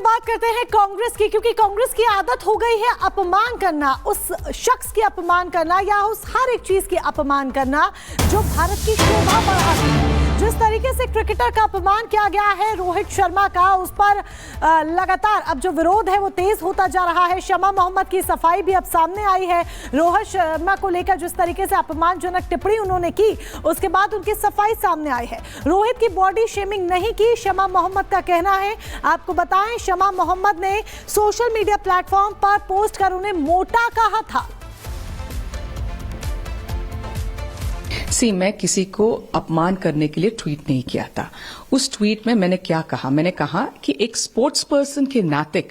बात करते हैं कांग्रेस की, क्योंकि कांग्रेस की आदत हो गई है अपमान करना, उस शख्स की अपमान करना या उस हर एक चीज की अपमान करना जो भारत की शोभा बढ़ाती है। जिस तरीके से क्रिकेटर का अपमान किया गया है रोहित शर्मा का, उस पर लगातार अब जो विरोध है वो तेज होता जा रहा है। शमा मोहम्मद की सफाई भी अब सामने आई है। रोहित शर्मा को लेकर जिस तरीके से अपमानजनक टिप्पणी उन्होंने की, उसके बाद उनकी सफाई सामने आई है। रोहित की बॉडी शेमिंग नहीं की, शमा मोहम्मद का कहना है। आपको बताएं, शमा मोहम्मद ने सोशल मीडिया प्लेटफॉर्म पर पोस्ट कर उन्हें मोटा कहा था। मैं किसी को अपमान करने के लिए ट्वीट नहीं किया था। उस ट्वीट में मैंने क्या कहा, मैंने कहा कि एक स्पोर्ट्स पर्सन के नाते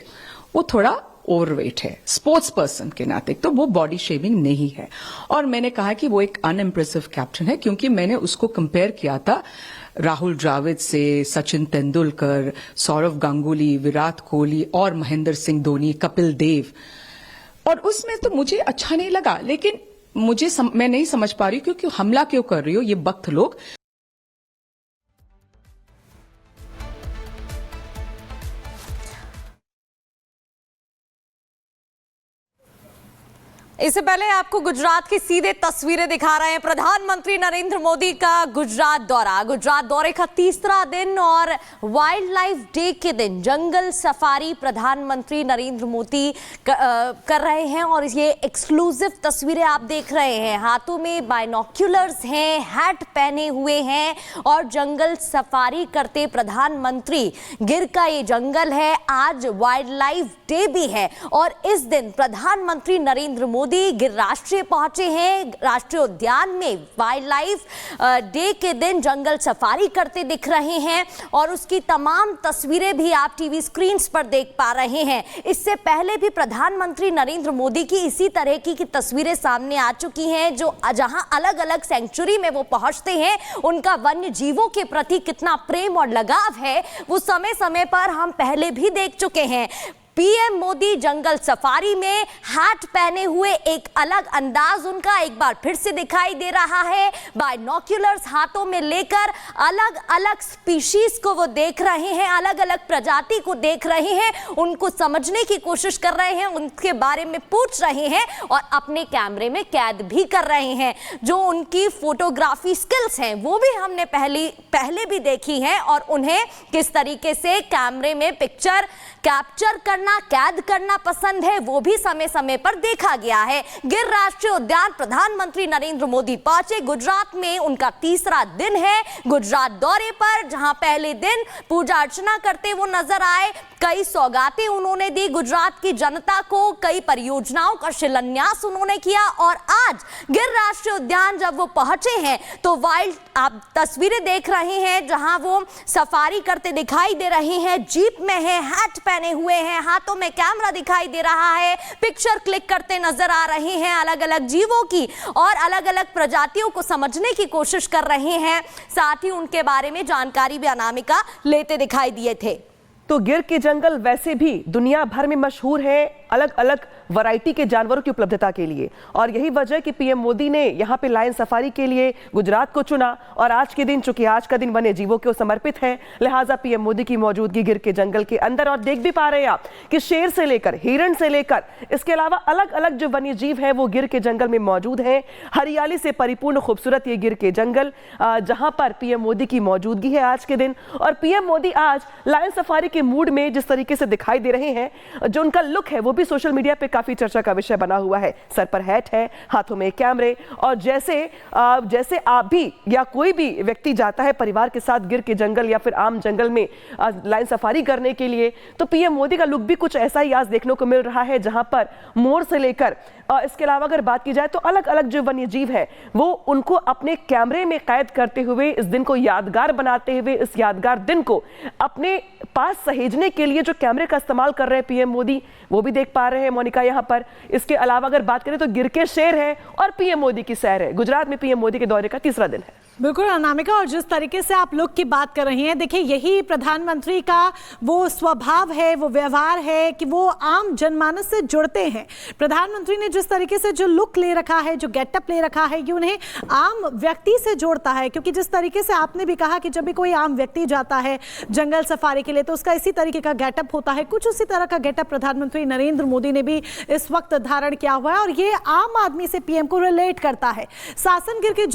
वो थोड़ा ओवरवेट है, स्पोर्ट्स पर्सन के नाते तो वो बॉडी शेमिंग नहीं है। और मैंने कहा कि वो एक अनइम्प्रेसिव कैप्टन है, क्योंकि मैंने उसको कंपेयर किया था राहुल द्रविड़ से, सचिन तेंदुलकर, सौरव गांगुली, विराट कोहली और महेंद्र सिंह धोनी, कपिल देव। और उसमें तो मुझे अच्छा नहीं लगा, लेकिन मैं नहीं समझ पा रही क्योंकि हमला क्यों कर रही हो ये वक्त लोग। इससे पहले आपको गुजरात की सीधे तस्वीरें दिखा रहे हैं। प्रधानमंत्री नरेंद्र मोदी का गुजरात दौरे का तीसरा दिन और वाइल्ड लाइफ डे के दिन जंगल सफारी प्रधानमंत्री नरेंद्र मोदी कर रहे हैं। और ये एक्सक्लूसिव तस्वीरें आप देख रहे हैं। हाथों में बाइनोक्यूलर्स हैं, हैट पहने हुए हैं और जंगल सफारी करते प्रधानमंत्री। गिर का ये जंगल है, आज वाइल्ड लाइफ डे भी है और इस दिन प्रधानमंत्री नरेंद्र मोदी गिर राष्ट्रीय पहुंचे हैं। राष्ट्रीय उद्यान में वाइल्ड लाइफ डे के दिन जंगल सफारी करते दिख रहे हैं और उसकी तमाम तस्वीरें भी आप टीवी स्क्रीन पर देख पा रहे हैं। इससे पहले भी प्रधानमंत्री नरेंद्र मोदी की इसी तरह की तस्वीरें सामने आ चुकी हैं, जो जहां अलग अलग सेंचुरी में वो पहुंचते हैं, उनका वन्य जीवों के प्रति कितना प्रेम और लगाव है वो समय समय पर हम पहले भी देख चुके हैं। पीएम मोदी जंगल सफारी में हैट पहने हुए एक अलग अंदाज उनका एक बार फिर से दिखाई दे रहा है। बाइनोक्यूलर्स हाथों में लेकर अलग अलग स्पीशीज को वो देख रहे हैं, अलग अलग प्रजाति को देख रहे हैं, उनको समझने की कोशिश कर रहे हैं, उनके बारे में पूछ रहे हैं और अपने कैमरे में कैद भी कर रहे हैं। जो उनकी फोटोग्राफी स्किल्स हैं वो भी हमने पहले भी देखी हैं और उन्हें किस तरीके से कैमरे में पिक्चर कैप्चर करना, कैद करना पसंद है वो भी समय समय पर देखा गया है। गिर राष्ट्रीय उद्यान प्रधानमंत्री नरेंद्र मोदी पहुंचे। गुजरात में उनका तीसरा दिन है गुजरात दौरे पर, जहां पहले दिन पूजा अर्चना करते वो नजर आए। कई सौगातें उन्होंने दी गुजरात की जनता को, कई परियोजनाओं का शिलान्यास उन्होंने किया और आज गिर राष्ट्रीय उद्यान जब वो पहुंचे हैं तो वाइल्ड आप तस्वीरें देख रहे हैं जहां वो सफारी करते दिखाई दे रहे हैं। जीप में है, हैट पहने हुए हैं, हाथों में कैमरा दिखाई दे रहा है, पिक्चर क्लिक करते नजर आ रहे हैं, अलग अलग जीवों की और अलग अलग प्रजातियों को समझने की कोशिश कर रहे हैं। साथ ही उनके बारे में जानकारी भी अनामिका लेते दिखाई दिए थे। तो गिर के जंगल वैसे भी दुनिया भर में मशहूर है अलग अलग वैरायटी के जानवरों की उपलब्धता के लिए, और यही वजह कि पीएम मोदी ने यहाँ पे लायन सफारी के लिए गुजरात को चुना। और आज के दिन, चूंकि आज का दिन वन्य जीवों को समर्पित है, लिहाजा पीएम मोदी की मौजूदगी गिर के जंगल के अंदर। और देख भी पा रहे हैं आप कि शेर से लेकर हिरण से लेकर इसके अलावा अलग अलग जो वन्य जीव है वो गिर के जंगल में मौजूद है। हरियाली से परिपूर्ण खूबसूरत ये गिर के जंगल, जहां पर पीएम मोदी की मौजूदगी है आज के दिन। और पीएम मोदी आज लायन सफारी के मूड में जिस तरीके से दिखाई दे रहे हैं, जो उनका लुक है वो भी सोशल मीडिया पे काफी चर्चा का विषय बना हुआ है। सर पर हैट है, हाथों में कैमरे, और जैसे आप भी या कोई भी व्यक्ति जाता है परिवार के साथ गिर के जंगल या फिर आम जंगल में लाइन सफारी करने के लिए, तो पीएम मोदी का लुक भी कुछ ऐसा ही आज देखने को मिल रहा है, जहां पर मोर से लेकर इसके अलावा अगर बात की जाए तो अलग अलग जो वन्य जीव है वो उनको अपने कैमरे में कैद करते हुए इस दिन को यादगार बनाते हुए, इस यादगार दिन को अपने पास सहेजने के लिए जो कैमरे का इस्तेमाल कर रहे हैं पीएम मोदी, वो भी देख पा रहे हैं मोनिका यहाँ पर। इसके अलावा अगर बात करें तो गिर के शेर है और पीएम मोदी की सैर है। गुजरात में पीएम मोदी के दौरे का तीसरा दिन है। बिल्कुल अनामिका, और जिस तरीके से आप लुक की बात कर रही हैं, देखिए यही प्रधानमंत्री का वो स्वभाव है, वो व्यवहार है कि वो आम जनमानस से जुड़ते हैं। प्रधानमंत्री ने जिस तरीके से जो लुक ले रखा है, जो गेटअप ले रखा है, ये उन्हें आम व्यक्ति से जोड़ता है। क्योंकि जिस तरीके से आपने भी कहा कि जब भी कोई आम व्यक्ति जाता है जंगल सफारी के लिए तो उसका इसी तरीके का गेटअप होता है। कुछ उसी तरह का गेटअप प्रधानमंत्री नरेंद्र मोदी ने भी इस वक्त धारण किया हुआ है और ये आम आदमी से पीएम को रिलेट करता है। सासन गिर के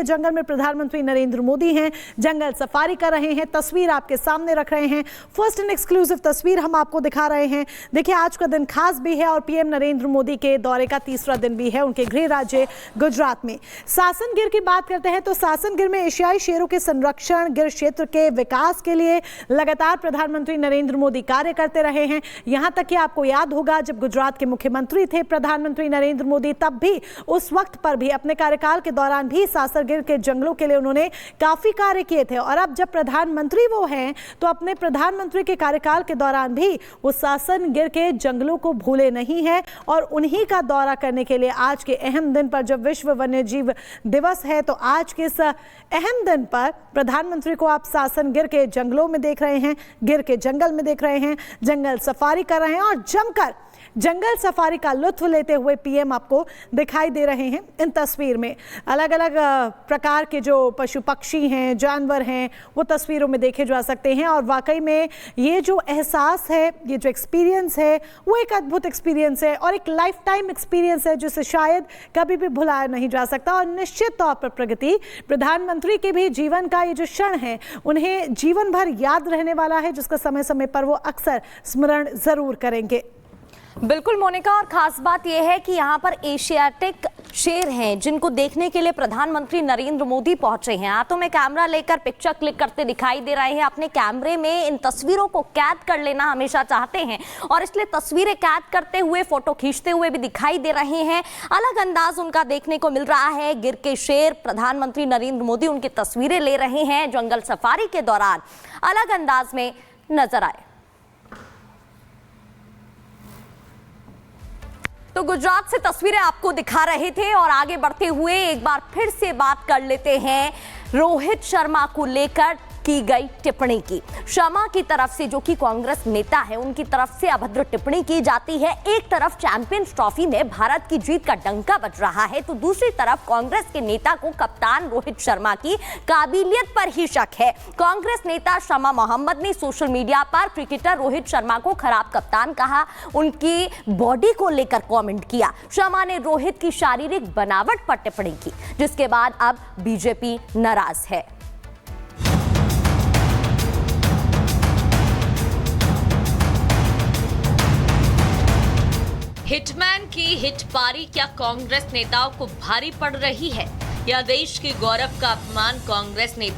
जंगल में प्रधानमंत्री नरेंद्र मोदी हैं, जंगल सफारी कर रहे हैं। तस्वीर आपके सामने रख रहे हैं, फर्स्ट एंड एक्सक्लूसिव तस्वीर हम आपको दिखा रहे हैं। देखिए आज का दिन खास भी है और पीएम नरेंद्र मोदी के दौरे का तीसरा दिन भी है उनके गृह राज्य गुजरात में। सासन गिर की बात करते हैं तो सासन गिर में एशियाई शेरों के संरक्षण, गिर क्षेत्र के विकास के लिए लगातार प्रधानमंत्री नरेंद्र मोदी कार्य करते रहे हैं। यहां तक कि आपको याद होगा जब गुजरात के मुख्यमंत्री थे प्रधानमंत्री नरेंद्र मोदी, तब भी उस वक्त पर भी अपने कार्यकाल के दौरान भी सासन गिर के जंगलों के लिए उन्होंने काफी कार्य किए थे। और अब जब प्रधानमंत्री वो हैं तो अपने प्रधानमंत्री के कार्यकाल के दौरान भी वो सासन गिर के जंगलों को भूले नहीं है और उन्हीं का दौरा करने के लिए आज के अहम दिन पर, जब विश्व वन्यजीव दिवस है, तो आज के इस अहम दिन पर प्रधानमंत्री को आप सासन गिर के जंगलों में देख रहे हैं, गिर के जंगल में देख रहे हैं, जंगल सफारी कर रहे हैं और जमकर जंगल सफारी का लुत्फ लेते हुए पीएम आपको दिखाई दे रहे हैं। इन तस्वीर में अलग अलग प्रकार के जो पशु पक्षी हैं, जानवर हैं, वो तस्वीरों में देखे जा सकते हैं और वाकई में ये जो एहसास है, ये जो एक्सपीरियंस है, वो एक अद्भुत एक्सपीरियंस है और एक लाइफ टाइम एक्सपीरियंस है जिसे शायद कभी भी भुलाया नहीं जा सकता। और निश्चित तौर पर प्रगति प्रधानमंत्री के भी जीवन का ये जो क्षण है उन्हें जीवन भर याद रहने वाला है, जिसका समय समय पर वो अक्सर स्मरण जरूर करेंगे। बिल्कुल मोनिका, और खास बात यह है कि यहाँ पर एशियाटिक शेर हैं जिनको देखने के लिए प्रधानमंत्री नरेंद्र मोदी पहुंचे हैं। हाथों में कैमरा लेकर पिक्चर क्लिक करते दिखाई दे रहे हैं। अपने कैमरे में इन तस्वीरों को कैद कर लेना हमेशा चाहते हैं और इसलिए तस्वीरें कैद करते हुए, फोटो खींचते हुए भी दिखाई दे रहे हैं। अलग अंदाज उनका देखने को मिल रहा है। गिर के शेर प्रधानमंत्री नरेंद्र मोदी उनकी तस्वीरें ले रहे हैं जंगल सफारी के दौरान, अलग अंदाज में नजर आए। तो गुजरात से तस्वीरें आपको दिखा रहे थे और आगे बढ़ते हुए एक बार फिर से बात कर लेते हैं रोहित शर्मा को लेकर की गई टिप्पणी की। शर्मा की तरफ से, जो कि कांग्रेस नेता है, उनकी तरफ से अभद्र टिप्पणी की जाती है। एक तरफ चैंपियंस ट्रॉफी में भारत की जीत का डंका बज रहा है तो दूसरी तरफ कांग्रेस के नेता को कप्तान रोहित शर्मा की काबिलियत पर ही शक है। कांग्रेस नेता शमा मोहम्मद ने सोशल मीडिया पर क्रिकेटर रोहित शर्मा को खराब कप्तान कहा, उनकी बॉडी को लेकर कॉमेंट किया। शर्मा ने रोहित की शारीरिक बनावट पर टिप्पणी की, जिसके बाद अब बीजेपी नाराज है। हिटमैन की हिट पारी क्या कांग्रेस नेताओं को भारी पड़ रही है या देश के गौरव का अपमान कांग्रेस नेता